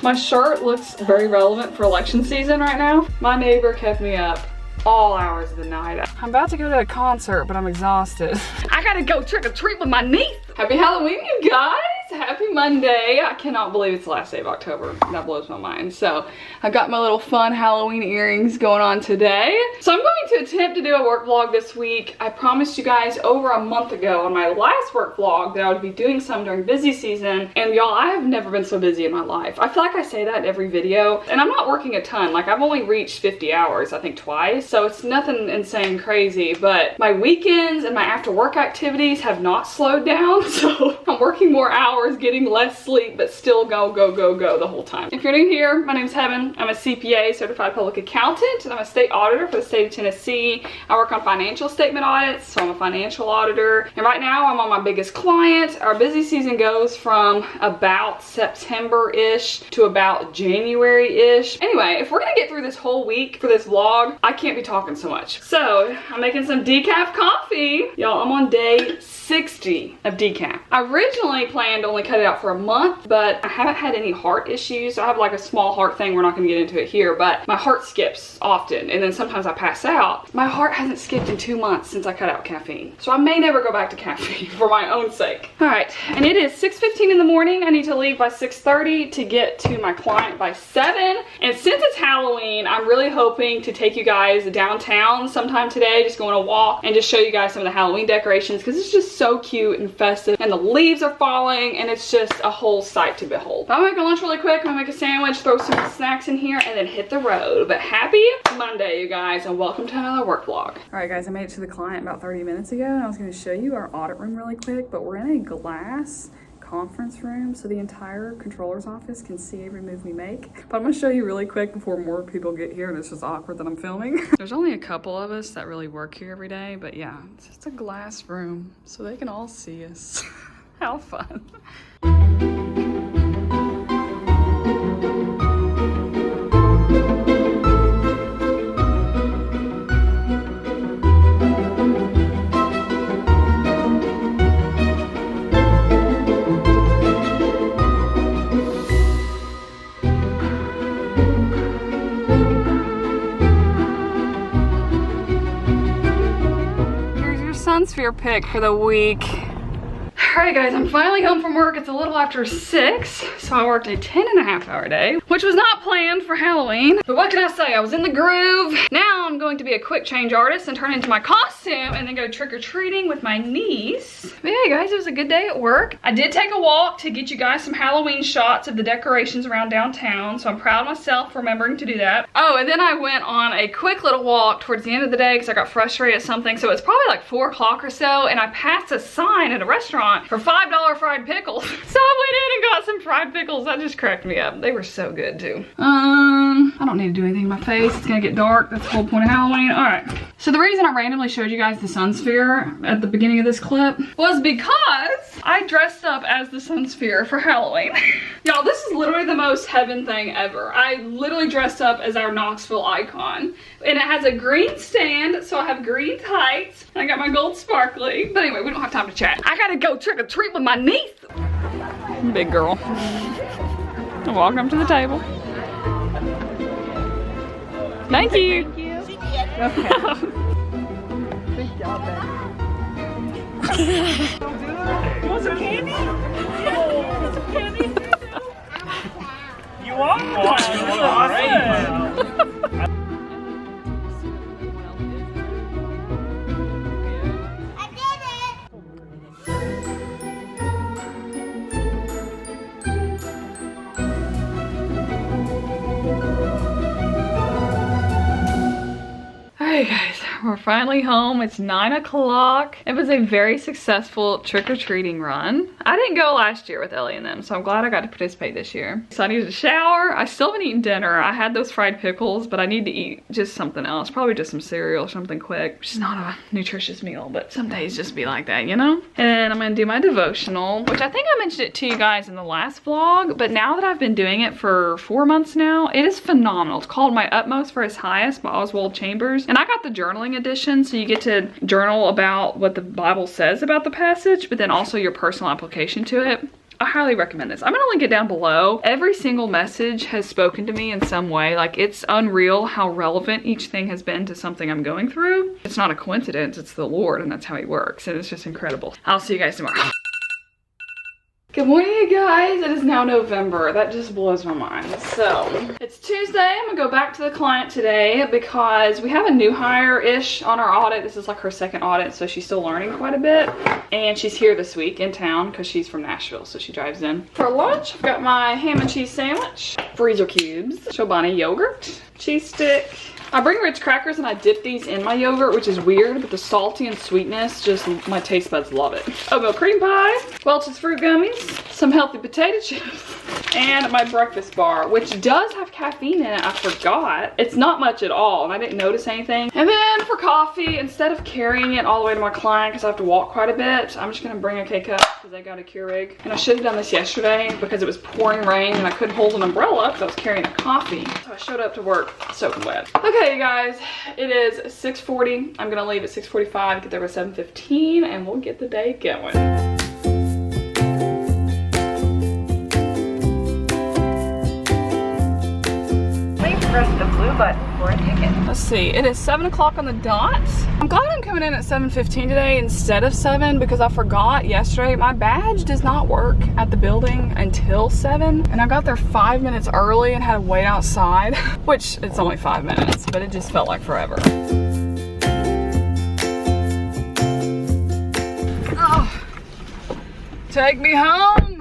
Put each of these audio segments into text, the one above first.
My shirt looks very relevant for election season right now. My neighbor kept me up all hours of the night. I'm about to go to a concert, but I'm exhausted. I gotta go trick or treat with my niece. Happy Halloween, you guys. Happy Monday. I cannot believe it's the last day of October. That blows my mind. So I've got my little fun Halloween earrings going on today. So I'm going to attempt to do a work vlog this week. I promised you guys over a month ago on my last work vlog that I would be doing some during busy season. And y'all, I have never been so busy in my life. I feel like I say that in every video. And I'm not working a ton. Like, I've only reached 50 hours, I think twice. So it's nothing insane crazy. But my weekends and my after work activities have not slowed down. So I'm working more hours, getting less sleep, but still go the whole time. If you're new here, my name's Heaven. I'm a CPA, certified public accountant, and I'm a state auditor for the state of Tennessee. I work on financial statement audits, so I'm a financial auditor. And right now I'm on my biggest client. Our busy season goes from about September-ish to about January-ish. Anyway, if we're gonna get through this whole week for this vlog, I can't be talking so much. So I'm making some decaf coffee. Y'all, I'm on day 60 of decaf. I originally planned to only cut it out for a month, but I haven't had any heart issues. I have like a small heart thing. We're not gonna get into it here, but my heart skips often, and then sometimes I pass out. My heart hasn't skipped in 2 months since I cut out caffeine. So I may never go back to caffeine for my own sake. All right, and it is 6:15 in the morning. I need to leave by 6:30 to get to my client by 7. And since it's Halloween, I'm really hoping to take you guys downtown sometime today, just go on a walk and just show you guys some of the Halloween decorations, because it's just so cute and festive, and the leaves are falling, and it's just a whole sight to behold. I'm gonna make a lunch really quick. I'm gonna make a sandwich, throw some snacks in here, and then hit the road. But happy Monday, you guys, and welcome to another work vlog. All right, guys, I made it to the client about 30 minutes ago, and I was gonna show you our audit room really quick, but we're in a glass conference room, so the entire controller's office can see every move we make. But I'm gonna show you really quick before more people get here, and it's just awkward that I'm filming. There's only a couple of us that really work here every day, but yeah, it's just a glass room, so they can all see us. How fun. Sunsphere pick for the week. Alright guys, I'm finally home from work. It's a little after 6, so I worked a 10.5-hour day, which was not planned for Halloween. But what can I say? I was in the groove. Now I'm going to be a quick change artist and turn into my costume and then go trick-or-treating with my niece. But yeah guys, it was a good day at work. I did take a walk to get you guys some Halloween shots of the decorations around downtown, so I'm proud of myself for remembering to do that. Oh, and then I went on a quick little walk towards the end of the day because I got frustrated at something, so it's probably like 4 o'clock or so, and I passed a sign at a restaurant for $5 fried pickles. So I went in and got some fried pickles. That just cracked me up. They were so good too. I don't need to do anything to my face. It's gonna get dark. That's the whole point of Halloween. All right. So the reason I randomly showed you guys the sun sphere at the beginning of this clip was because I dressed up as the sun sphere for Halloween. Y'all, this is literally the most Heaven thing ever. I literally dressed up as our Knoxville icon. And it has a green stand, so I have green tights. I got my gold sparkly. But anyway, we don't have time to chat. I gotta go trick or treat with my niece. Big girl. I'm walking up to the table. Thank you. Thank you. Okay. Good job, baby. You want some candy? Want some candy? You want one? Awesome. Alright guys, we're finally home. It's 9 o'clock. It was a very successful trick-or-treating run. I didn't go last year with Ellie and them, so I'm glad I got to participate this year. So I needed a shower. I still haven't eaten dinner. I had those fried pickles, but I need to eat just something else. Probably just some cereal or something quick, which is not a nutritious meal, but some days just be like that, you know? And I'm gonna do my devotional, which I think I mentioned it to you guys in the last vlog, but now that I've been doing it for 4 months now, it is phenomenal. It's called My Utmost for His Highest by Oswald Chambers. And I got the journaling edition, so you get to journal about what the Bible says about the passage, but then also your personal application to it. I highly recommend this. I'm gonna link it down below. Every single message has spoken to me in some way. Like, it's unreal how relevant each thing has been to something I'm going through. It's not a coincidence, it's the Lord, and that's how he works, and it's just incredible. I'll see you guys tomorrow. Good morning, you guys. It is now November. That just blows my mind. So, it's Tuesday. I'm gonna go back to the client today because we have a new hire-ish on our audit. This is like her second audit, so she's still learning quite a bit. And she's here this week in town because she's from Nashville, so she drives in. For lunch, I've got my ham and cheese sandwich, freezer cubes, Chobani yogurt, cheese stick. I bring Ritz crackers and I dip these in my yogurt, which is weird, but the salty and sweetness, just my taste buds love it. Oatmeal cream pie, Welch's fruit gummies, some healthy potato chips, and my breakfast bar, which does have caffeine in it. I forgot. It's not much at all, and I didn't notice anything. And then for coffee, instead of carrying it all the way to my client, because I have to walk quite a bit, I'm just gonna bring a K-cup because I got a Keurig. And I should have done this yesterday because it was pouring rain and I couldn't hold an umbrella because I was carrying a coffee. So I showed up to work soaking wet. Okay, you guys, it is 6:40. I'm gonna leave at 6:45, get there by 7:15, and we'll get the day going. Press the blue button for a ticket. Let's see, it is 7 o'clock on the dot. I'm glad I'm coming in at 7:15 today instead of 7 because I forgot yesterday my badge does not work at the building until 7, and I got there 5 minutes early and had to wait outside, which it's only 5 minutes, but it just felt like forever. Oh, take me home.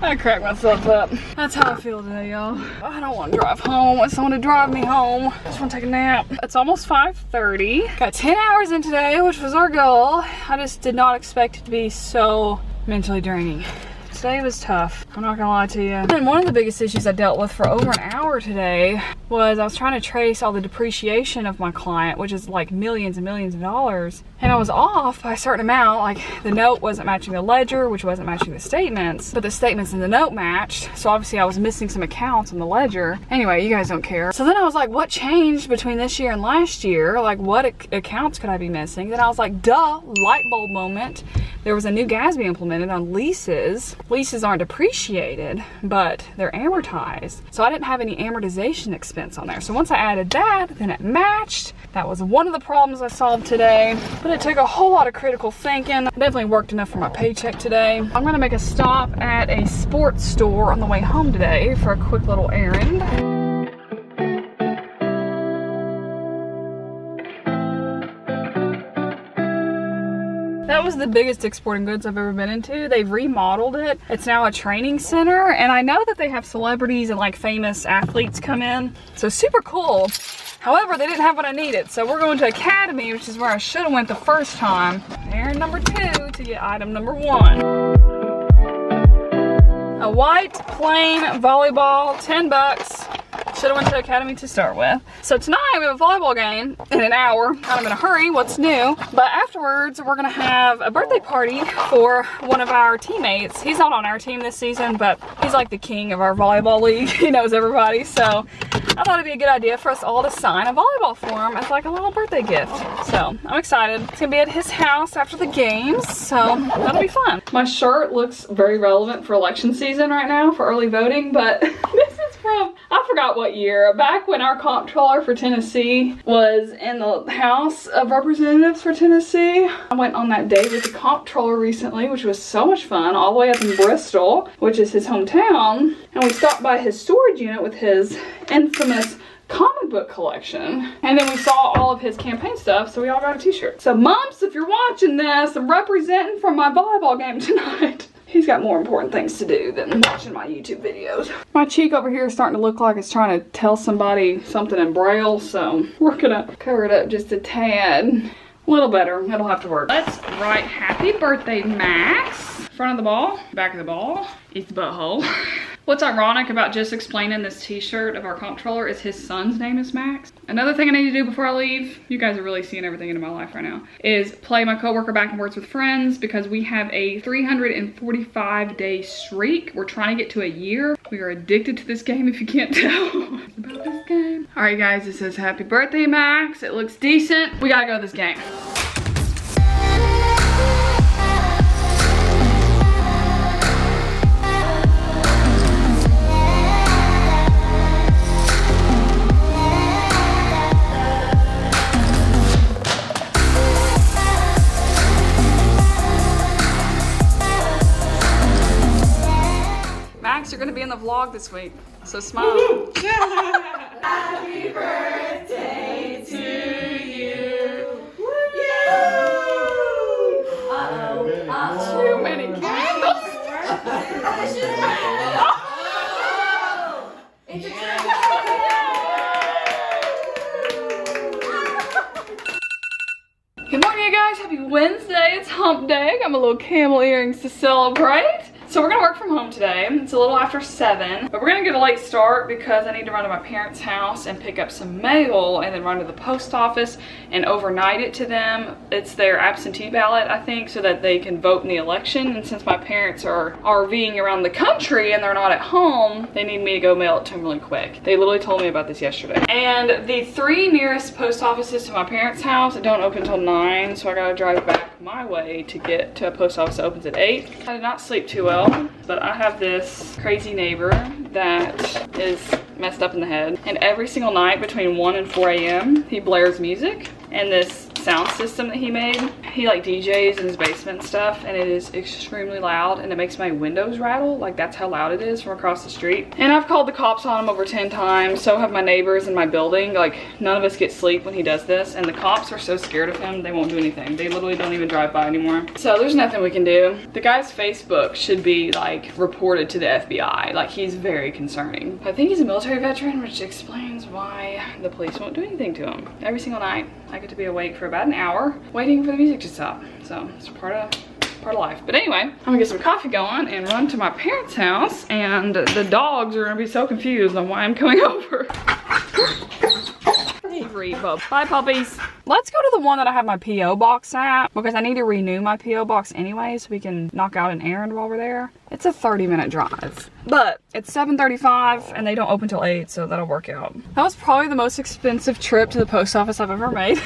I cracked myself up. That's how I feel today, y'all. I don't want to drive home. I want someone to drive me home. I just want to take a nap. It's almost 5:30. Got 10 hours in today, which was our goal. I just did not expect it to be so mentally draining. Today was tough. I'm not gonna lie to you. And one of the biggest issues I dealt with for over an hour today was I was trying to trace all the depreciation of my client, which is like millions and millions of dollars. And I was off by a certain amount. Like, the note wasn't matching the ledger, which wasn't matching the statements, but the statements and the note matched. So obviously I was missing some accounts on the ledger. Anyway, you guys don't care. So then I was like, what changed between this year and last year? Like, what accounts could I be missing? Then I was like, duh, light bulb moment. There was a new GASB implemented on leases. Leases aren't depreciated, but they're amortized. So I didn't have any amortization expense on there. So once I added that, then it matched. That was one of the problems I solved today. But it took a whole lot of critical thinking. I definitely worked enough for my paycheck today. I'm gonna make a stop at a sports store on the way home today for a quick little errand. That was the biggest exporting goods I've ever been into. They've remodeled it. It's now a training center, and I know that they have celebrities and like famous athletes come in. So super cool. However, they didn't have what I needed. So we're going to Academy, which is where I should have went the first time. Errand number 2 to get item number 1. A white plain volleyball, 10 bucks. Should have went to Academy to start with. So tonight we have a volleyball game in an hour. Kind of in a hurry, what's new? But afterwards, we're gonna have a birthday party for one of our teammates. He's not on our team this season, but he's like the king of our volleyball league. He knows everybody, so I thought it'd be a good idea for us all to sign a volleyball for him as like a little birthday gift. So I'm excited. It's gonna be at his house after the games, so that'll be fun. My shirt looks very relevant for election season right now for early voting, but this is from, I forgot what year, back when our comptroller for Tennessee was in the House of Representatives for Tennessee. I went on that date with the comptroller recently, which was so much fun, all the way up in Bristol, which is his hometown, and we stopped by his storage unit with his infamous comic book collection, and then we saw all of his campaign stuff, so we all got a t-shirt. So Mumps, if you're watching this, I'm representing from my volleyball game tonight. He's got more important things to do than watching my YouTube videos. My cheek over here is starting to look like it's trying to tell somebody something in Braille, so we're gonna cover it up just a tad. A little better, it'll have to work. Let's write happy birthday, Max. Front of the ball, back of the ball, eats the butthole. What's ironic about just explaining this t-shirt of our comptroller is his son's name is Max. Another thing I need to do before I leave, you guys are really seeing everything into my life right now, is play my coworker back and words with friends, because we have a 345-day streak. We're trying to get to a year. We are addicted to this game if you can't tell. It's about this game. All right guys, it says happy birthday, Max. It looks decent. We gotta go to this game. be in the vlog this week, so smile. Happy birthday to you. Too many candles. Good morning, you guys. Happy Wednesday. It's hump day. I got my little camel earrings to celebrate. So we're gonna work from home today. It's a little after 7, but we're gonna get a late start because I need to run to my parents' house and pick up some mail and then run to the post office and overnight it to them. It's their absentee ballot, I think, so that they can vote in the election. And since my parents are RVing around the country and they're not at home, they need me to go mail it to them really quick. They literally told me about this yesterday. And the 3 nearest post offices to my parents' house don't open until 9, so I gotta drive back my way to get to a post office that opens at 8. I did not sleep too well, but I have this crazy neighbor that is messed up in the head, and every single night between 1 and 4 a.m. he blares music, and this sound system that he made, he like DJs in his basement and stuff, and it is extremely loud and it makes my windows rattle. Like, that's how loud it is from across the street. And I've called the cops on him over 10 times. So have my neighbors in my building. Like, none of us get sleep when he does this, and the cops are so scared of him they won't do anything. They literally don't even drive by anymore. So there's nothing we can do. The guy's Facebook should be like reported to the FBI. Like, he's very concerning. I think he's a military veteran, which explains why the police won't do anything to him. Every single night I get to be awake for about an hour waiting for the music to stop. So it's part of life. But anyway, I'm gonna get some coffee going and run to my parents' house, and the dogs are gonna be so confused on why I'm coming over. Bye, puppies. Let's go to the one that I have my P.O. box at, because I need to renew my P.O. box anyway so we can knock out an errand while we're there. It's a 30-minute drive, but it's 7:35 and they don't open till 8, so that'll work out. That was probably the most expensive trip to the post office I've ever made.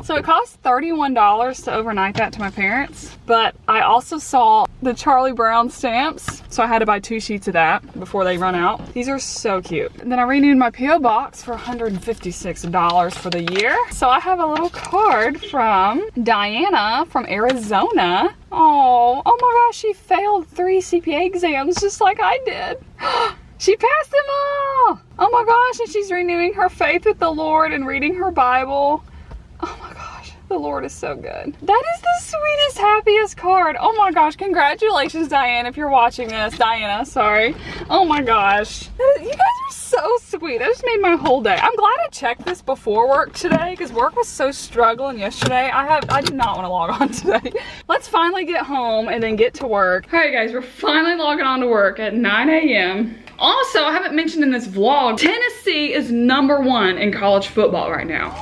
So it cost $31 to overnight that to my parents, but I also saw the Charlie Brown stamps, so I had to buy 2 sheets of that before they run out. These are so cute. And then I renewed my P.O. box for $156 for the year. So I have a little card from Diana from Arizona. Oh my gosh, she failed 3 CPA exams just like I did. She passed them all. Oh my gosh, and she's renewing her faith with the Lord and reading her Bible. Oh my gosh, the Lord is so good. That is the sweetest, happiest card. Oh my gosh, congratulations, Diane, if you're watching this. Diana, sorry. Oh my gosh. You guys are so sweet. That just made my whole day. I'm glad I checked this before work today, because work was so struggling yesterday. I do not want to log on today. Let's finally get home and then get to work. All right, guys, we're finally logging on to work at 9 a.m. Also, I haven't mentioned in this vlog, Tennessee is #1 in college football right now.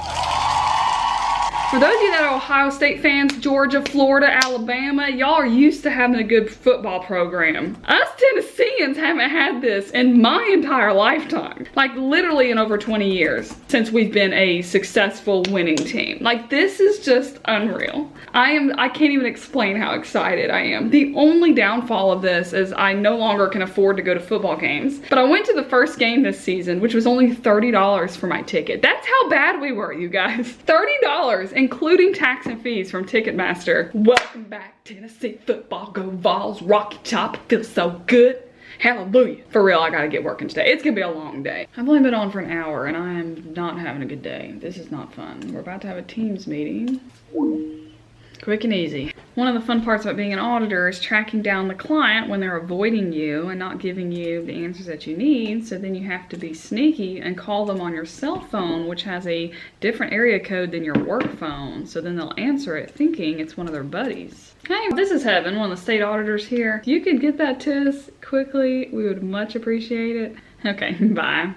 For those of you that are Ohio State fans, Georgia, Florida, Alabama, y'all are used to having a good football program. Us Tennesseans haven't had this in my entire lifetime. Like, literally in over 20 years since we've been a successful winning team. Like, this is just unreal. I can't even explain how excited I am. The only downfall of this is I no longer can afford to go to football games. But I went to the first game this season, which was only $30 for my ticket. That's how bad we were, you guys. $30, including tax and fees from Ticketmaster. Welcome back, Tennessee football. Go Vols, Rocky Top, it feels so good. Hallelujah. For real, I gotta get working today. It's gonna be a long day. I've only been on for an hour and I am not having a good day. This is not fun. We're about to have a Teams meeting. Quick and easy. One of the fun parts about being an auditor is tracking down the client when they're avoiding you and not giving you the answers that you need. So then you have to be sneaky and call them on your cell phone, which has a different area code than your work phone. So then they'll answer it thinking it's one of their buddies. Hey, this is Heaven, one of the state auditors here. If you could get that to us quickly, we would much appreciate it. Okay, bye.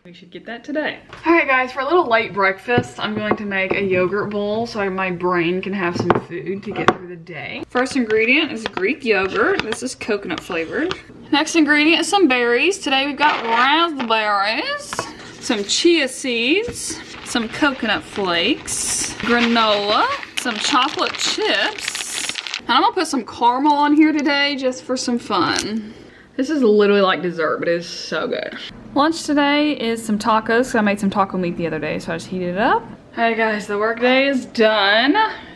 We should get that today. All right, guys, for a little late breakfast, I'm going to make a yogurt bowl so my brain can have some food to get through the day. First ingredient is Greek yogurt. This is coconut flavored. Next ingredient is some berries. Today we've got raspberries, some chia seeds, some coconut flakes, granola, some chocolate chips, and I'm gonna put some caramel on here today just for some fun. This is literally like dessert, but it is so good. Lunch today is some tacos. I made some taco meat the other day, so I just heated it up. Hey guys, the work day is done.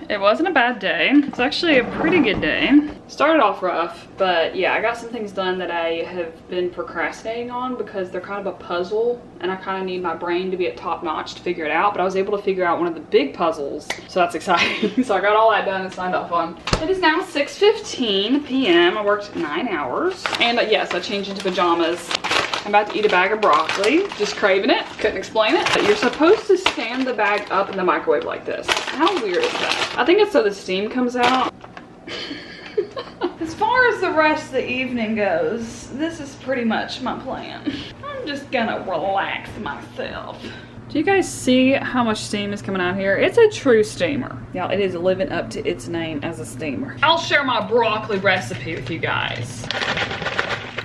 It wasn't a bad day. It's actually a pretty good day. Started off rough, but yeah, I got some things done that I have been procrastinating on because they're kind of a puzzle and I kind of need my brain to be at top notch to figure it out, but I was able to figure out one of the big puzzles, so that's exciting. So I got all that done and signed off on. It is now 6:15 p.m. I worked 9 hours, and yes, I changed into pajamas. I'm about to eat a bag of broccoli. Just craving it. Couldn't explain it. But you're supposed to stand the bag up in the microwave like this. How weird is that? I think it's so the steam comes out. As far as the rest of the evening goes, this is pretty much my plan. I'm just gonna relax myself. Do you guys see how much steam is coming out here? It's a true steamer. Y'all, it is living up to its name as a steamer. I'll share my broccoli recipe with you guys.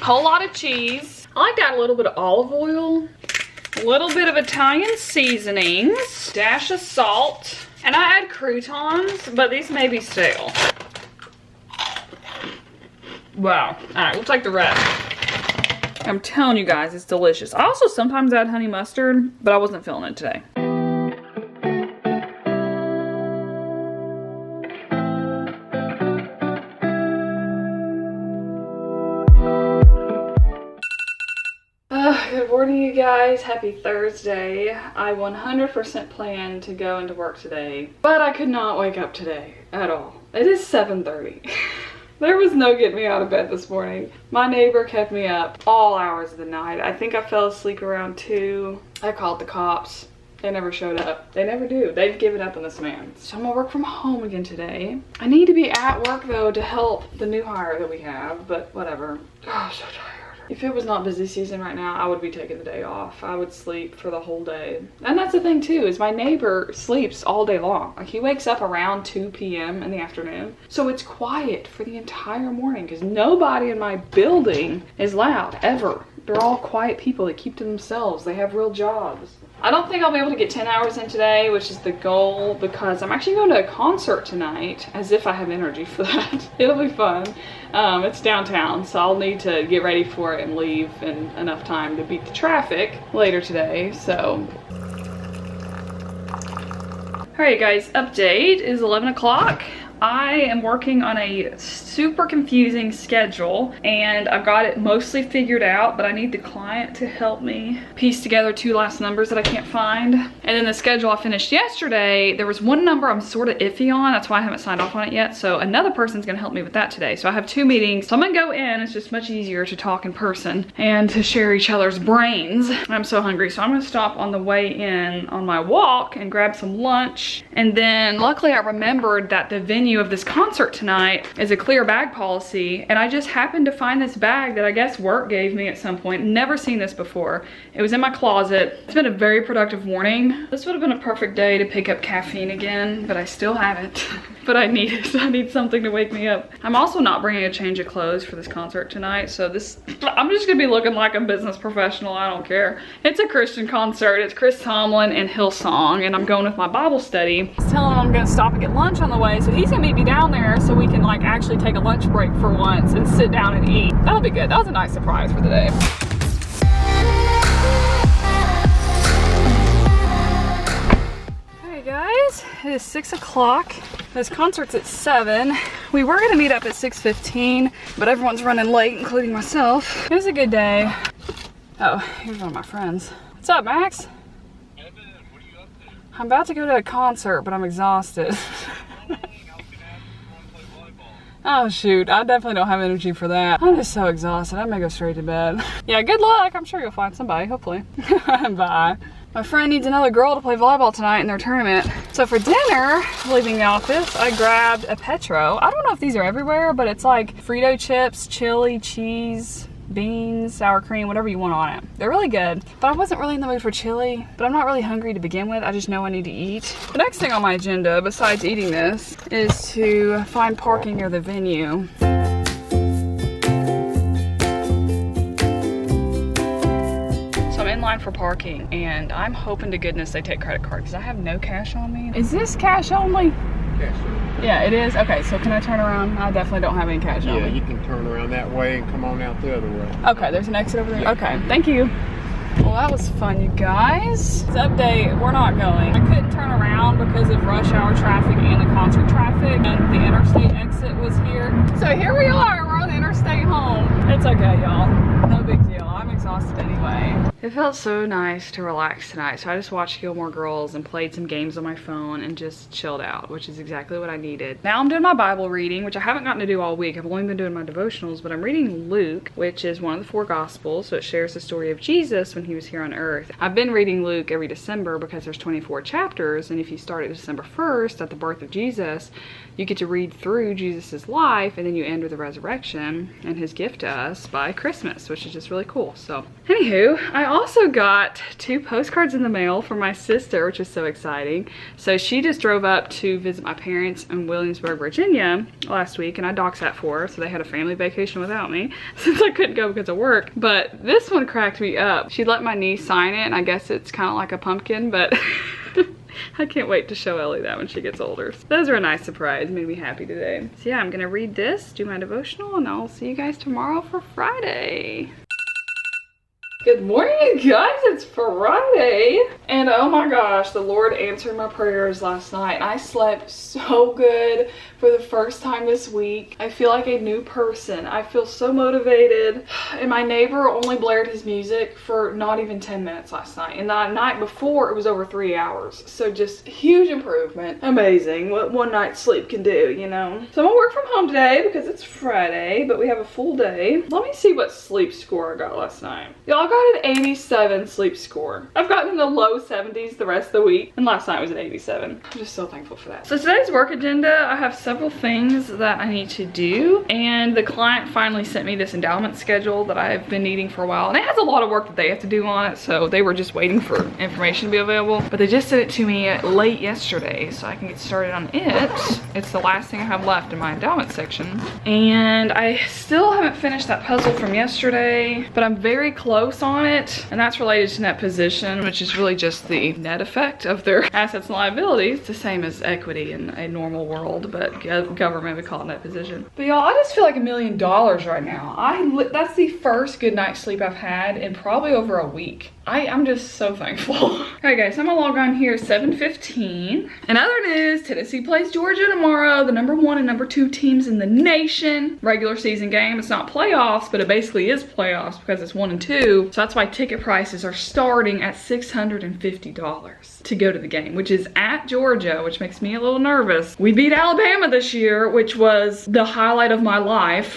Whole lot of cheese. I like to add a little bit of olive oil, a little bit of Italian seasonings, dash of salt, and I add croutons, but these may be stale. Wow. All right, we'll take the rest. I'm telling you guys, it's delicious. I also sometimes add honey mustard, but I wasn't feeling it today. Good morning, you guys. Happy Thursday. I 100% planned to go into work today, but I could not wake up today at all. It is 7:30. There was no getting me out of bed this morning. My neighbor kept me up all hours of the night. I think I fell asleep around 2. I called the cops. They never showed up. They never do. They've given up on this man. So I'm gonna work from home again today. I need to be at work though to help the new hire that we have, but whatever. Oh, I'm so tired. If it was not busy season right now, I would be taking the day off. I would sleep for the whole day. And that's the thing too, is my neighbor sleeps all day long. Like he wakes up around 2 p.m. in the afternoon. So it's quiet for the entire morning because nobody in my building is loud, ever. They're all quiet people that keep to themselves. They have real jobs. I don't think I'll be able to get 10 hours in today, which is the goal, because I'm actually going to a concert tonight, as if I have energy for that. It'll be fun. It's downtown, so I'll need to get ready for it and leave in enough time to beat the traffic later today, so. Alright guys, update is 11 o'clock. I am working on a super confusing schedule and I've got it mostly figured out, but I need the client to help me piece together 2 last numbers that I can't find. And then the schedule I finished yesterday, there was one number I'm sort of iffy on. That's why I haven't signed off on it yet. So another person's gonna help me with that today. So I have 2 meetings. So I'm gonna go in. It's just much easier to talk in person and to share each other's brains. I'm so hungry. So I'm gonna stop on the way in on my walk and grab some lunch. And then luckily I remembered that the venue of this concert tonight is a clear bag policy, and I just happened to find this bag that I guess work gave me at some point. Never seen this before. It was in my closet. It's been a very productive morning. This would have been a perfect day to pick up caffeine again, but I still haven't. But I need it. I need something to wake me up. I'm also not bringing a change of clothes for this concert tonight, so I'm just gonna be looking like a business professional. I don't care. It's a Christian concert. It's Chris Tomlin and Hillsong, and I'm going with my Bible study. I was telling him I'm gonna stop and get lunch on the way, so he's gonna meet me down there so we can like actually take a lunch break for once and sit down and eat. That'll be good. That was a nice surprise for the day. Guys, it is 6 o'clock. This concert's at 7. We were gonna meet up at 6:15, but everyone's running late, including myself. It was a good day. Oh, here's one of my friends. What's up, Max? Hey, man, what are you up to? I'm about to go to a concert, but I'm exhausted. Oh shoot, I definitely don't have energy for that. I'm just so exhausted, I may go straight to bed. Yeah, good luck. I'm sure you'll find somebody, hopefully. Bye. My friend needs another girl to play volleyball tonight in their tournament. So for dinner, leaving the office, I grabbed a Petro. I don't know if these are everywhere, but it's like Frito chips, chili, cheese, beans, sour cream, whatever you want on it. They're really good, but I wasn't really in the mood for chili, but I'm not really hungry to begin with. I just know I need to eat. The next thing on my agenda, besides eating this, is to find parking near the venue. For parking, and I'm hoping to goodness they take credit card because I have no cash on me. Is this cash only? Cash only. Yeah, it is. Okay, so can I turn around? I definitely don't have any cash on me. Yeah, you can turn around that way and come on out the other way. Okay, there's an exit over there. Okay, thank you. Well, that was fun, you guys. This update, we're not going. I couldn't turn around because of rush hour traffic and the concert traffic, and the interstate exit was here. So here we are, we're on the interstate home. It's okay, y'all. No big deal. I'm exhausted anyway. It felt so nice to relax tonight, so I just watched Gilmore Girls and played some games on my phone and just chilled out, which is exactly what I needed. Now I'm doing my Bible reading, which I haven't gotten to do all week. I've only been doing my devotionals, but I'm reading Luke, which is one of the 4 Gospels, so it shares the story of Jesus when he was here on earth. I've been reading Luke every December because there's 24 chapters, and if you start at December 1st, at the birth of Jesus, you get to read through Jesus's life, and then you end with the resurrection and his gift to us by Christmas, which is just really cool. So anywho, I also got 2 postcards in the mail from my sister, which is so exciting. So she just drove up to visit my parents in Williamsburg, Virginia last week, and I doc sat for her, so they had a family vacation without me since I couldn't go because of work. But this one cracked me up. She let my niece sign it, and I guess it's kind of like a pumpkin, but I can't wait to show Ellie that when she gets older. So those are a nice surprise, made me happy today. So yeah, I'm gonna read this, do my devotional, and I'll see you guys tomorrow for Friday. Good morning, guys. It's Friday. And oh my gosh, the Lord answered my prayers last night. I slept so good for the first time this week. I feel like a new person. I feel so motivated. And my neighbor only blared his music for not even 10 minutes last night. And the night before, it was over 3 hours. So just huge improvement. Amazing what one night's sleep can do, you know? So I'm gonna work from home today because it's Friday, but we have a full day. Let me see what sleep score I got last night. Y'all got an 87 sleep score. I've gotten in the low 70s the rest of the week, and last night was an 87. I'm just so thankful for that. So today's work agenda, I have several things that I need to do, and the client finally sent me this endowment schedule that I've been needing for a while, and it has a lot of work that they have to do on it, so they were just waiting for information to be available, but they just sent it to me late yesterday, so I can get started on it. It's the last thing I have left in my endowment section, and I still haven't finished that puzzle from yesterday, but I'm very close on it, and that's related to net position, which is really just the net effect of their assets and liabilities. It's the same as equity in a normal world, but government would call it net position. But y'all, I just feel like $1 million right now. That's the first good night's sleep I've had in probably over a week. I'm just so thankful. Alright guys, so I'm gonna log on here at 7:15. In other news, Tennessee plays Georgia tomorrow, the #1 and #2 teams in the nation. Regular season game. It's not playoffs, but it basically is playoffs because it's 1 and 2. So that's why ticket prices are starting at $650 to go to the game, which is at Georgia, which makes me a little nervous. We beat Alabama this year, which was the highlight of my life.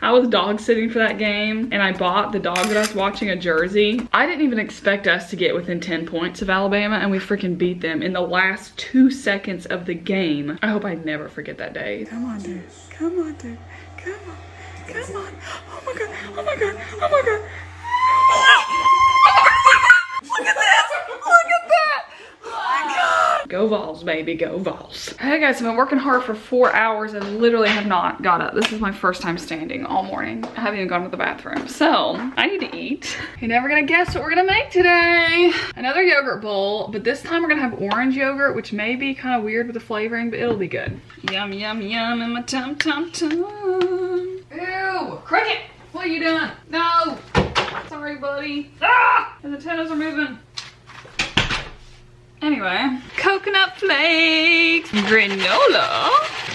I was dog sitting for that game, and I bought the dog that I was watching a jersey. I didn't even expect us to get within 10 points of Alabama, and we freaking beat them in the last 2 seconds of the game. I hope I never forget that day. Come on, dude. Come on, dude. Come on. Come on. Oh my god. Oh my god. Oh my god. Look at this! Look at that! Oh my god! Go Vols, baby, go Vols. Hey guys, I've been working hard for 4 hours and literally have not got up. This is my first time standing all morning. I haven't even gone to the bathroom. So, I need to eat. You're never gonna guess what we're gonna make today. Another yogurt bowl, but this time we're gonna have orange yogurt, which may be kind of weird with the flavoring, but it'll be good. Yum, yum, yum in my tum-tum-tum. Ew! Cricket! What are you doing? No! Sorry, buddy. Ah! The antennas are moving. Anyway, coconut flakes, granola,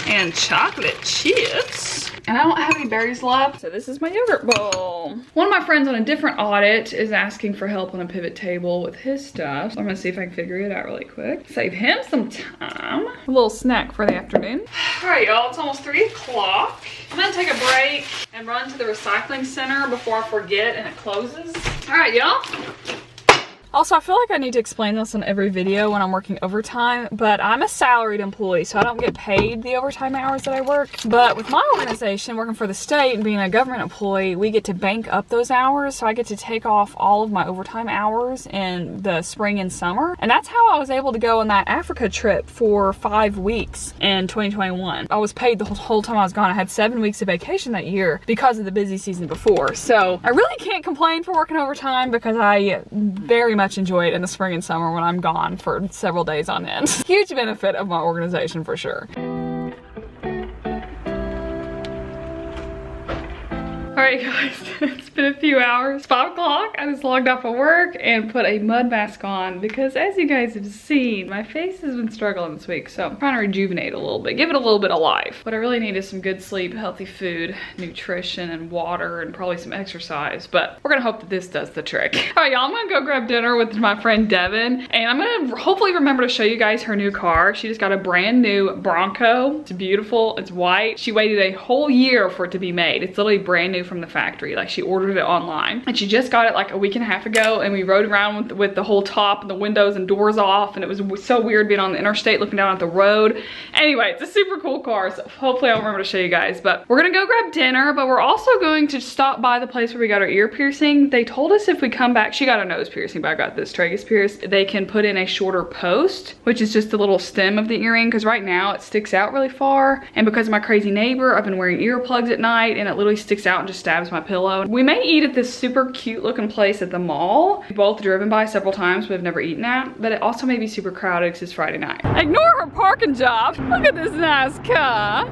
and chocolate chips. And I don't have any berries left, so this is my yogurt bowl. One of my friends on a different audit is asking for help on a pivot table with his stuff. So I'm gonna see if I can figure it out really quick. Save him some time. A little snack for the afternoon. All right, y'all, it's almost 3 o'clock. I'm gonna take a break and run to the recycling center before I forget and it closes. All right, y'all. Also, I feel like I need to explain this on every video when I'm working overtime, but I'm a salaried employee, so I don't get paid the overtime hours that I work. But with my organization, working for the state and being a government employee, we get to bank up those hours, so I get to take off all of my overtime hours in the spring and summer. And that's how I was able to go on that Africa trip for 5 weeks in 2021. I was paid the whole time I was gone. I had 7 weeks of vacation that year because of the busy season before. So I really can't complain for working overtime because I very much enjoy it in the spring and summer when I'm gone for several days on end. Huge benefit of my organization for sure. All right, guys, it's been a few hours. It's 5 o'clock. I just logged off of work and put a mud mask on because, as you guys have seen, my face has been struggling this week. So I'm trying to rejuvenate a little bit, give it a little bit of life. What I really need is some good sleep, healthy food, nutrition, and water, and probably some exercise. But we're gonna hope that this does the trick. All right, y'all, I'm gonna go grab dinner with my friend Devin, and I'm gonna hopefully remember to show you guys her new car. She just got a brand new Bronco. It's beautiful. It's white. She waited a whole year for it to be made. It's literally brand new from the factory. Like, she ordered it online, and she just got it like a week and a half ago, and we rode around with the whole top and the windows and doors off, and it was so weird being on the interstate looking down at the road. Anyway, it's a super cool car, so hopefully I'll remember to show you guys. But we're gonna go grab dinner, but we're also going to stop by the place where we got our ear piercing. They told us if we come back, she got a nose piercing, but I got this tragus pierce. They can put in a shorter post, which is just the little stem of the earring, because right now it sticks out really far, and because of my crazy neighbor, I've been wearing earplugs at night, and it literally sticks out and just stabs my pillow. We may eat at this super cute looking place at the mall. We've both driven by several times, but have never eaten at, but it also may be super crowded because it's Friday night. Ignore her parking job. Look at this nice car.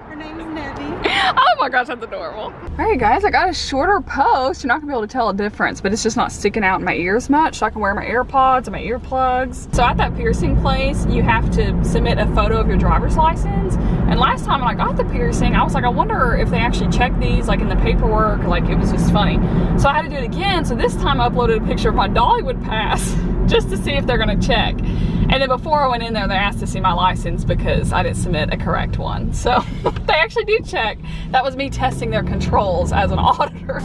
Her name's Nebby. Oh my gosh, that's adorable. All right, guys, I got a shorter post. You're not gonna be able to tell a difference, but it's just not sticking out in my ears much, so I can wear my AirPods and my earplugs. So at that piercing place, you have to submit a photo of your driver's license. And last time when I got the piercing, I was like, I wonder if they actually check these like in the paperwork. Like, it was just funny. So I had to do it again. So this time I uploaded a picture of my Dollywood pass just to see if they're gonna check. And then before I went in there, they asked to see my license because I didn't submit a correct one. So they actually do check. That was me testing their controls as an auditor.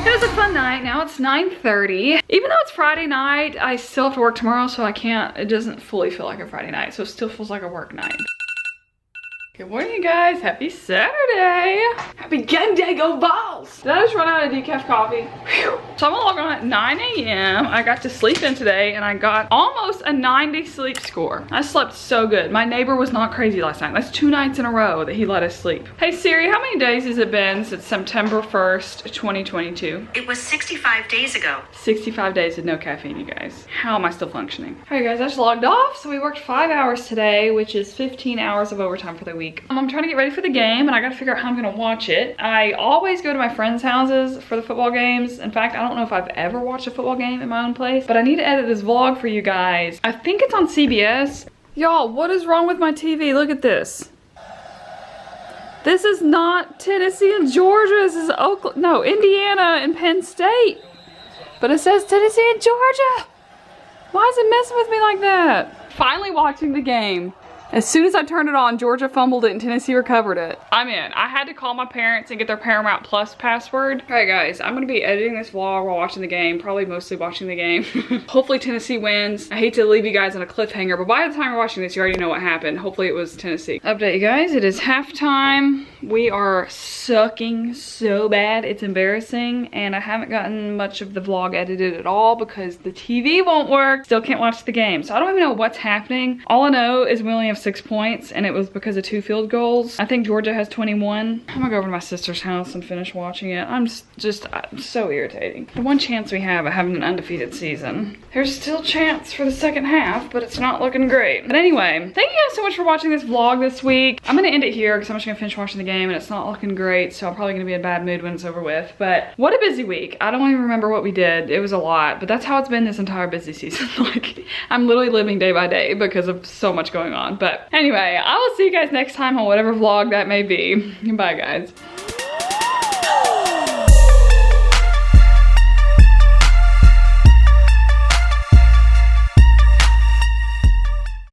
It was a fun night. Now it's 9:30. Even though it's Friday night, I still have to work tomorrow, so I can't, it doesn't fully feel like a Friday night, so it still feels like a work night. Good morning, you guys. Happy Saturday. Happy game day, go balls. Did I just run out of decaf coffee? Whew. So I'm gonna log on at 9 a.m. I got to sleep in today and I got almost a 90 sleep score. I slept so good. My neighbor was not crazy last night. That's 2 nights in a row that he let us sleep. Hey Siri, how many days has it been since September 1st, 2022? It was 65 days ago. 65 days with no caffeine, you guys. How am I still functioning? All right, guys, I just logged off. So we worked 5 hours today, which is 15 hours of overtime for the week. I'm trying to get ready for the game, and I gotta figure out how I'm gonna watch it. I always go to my friends' houses for the football games. In fact, I don't know if I've ever watched a football game in my own place, but I need to edit this vlog for you guys. I think it's on CBS. Y'all, what is wrong with my TV? Look at this. This is not Tennessee and Georgia. This is Indiana and Penn State. But it says Tennessee and Georgia. Why is it messing with me like that? Finally watching the game. As soon as I turned it on, Georgia fumbled it and Tennessee recovered it. I'm in. I had to call my parents and get their Paramount Plus password. All right, guys, I'm gonna be editing this vlog while watching the game, probably mostly watching the game. Hopefully Tennessee wins. I hate to leave you guys on a cliffhanger, but by the time you're watching this, you already know what happened. Hopefully it was Tennessee. Update, you guys, it is halftime. We are sucking so bad, it's embarrassing, and I haven't gotten much of the vlog edited at all because the TV won't work. Still can't watch the game, so I don't even know what's happening. All I know is we only have 6 points, and it was because of 2 field goals. I think Georgia has 21. I'm gonna go over to my sister's house and finish watching it. I'm just so irritating. The one chance we have of having an undefeated season. There's still chance for the second half, but it's not looking great. But anyway, thank you guys so much for watching this vlog this week. I'm gonna end it here because I'm just gonna finish watching the game and it's not looking great, so I'm probably gonna be in a bad mood when it's over with. But what a busy week. I don't even remember what we did. It was a lot, but that's how it's been this entire busy season. Like, I'm literally living day by day because of so much going on. But anyway, I will see you guys next time on whatever vlog that may be. Bye, guys.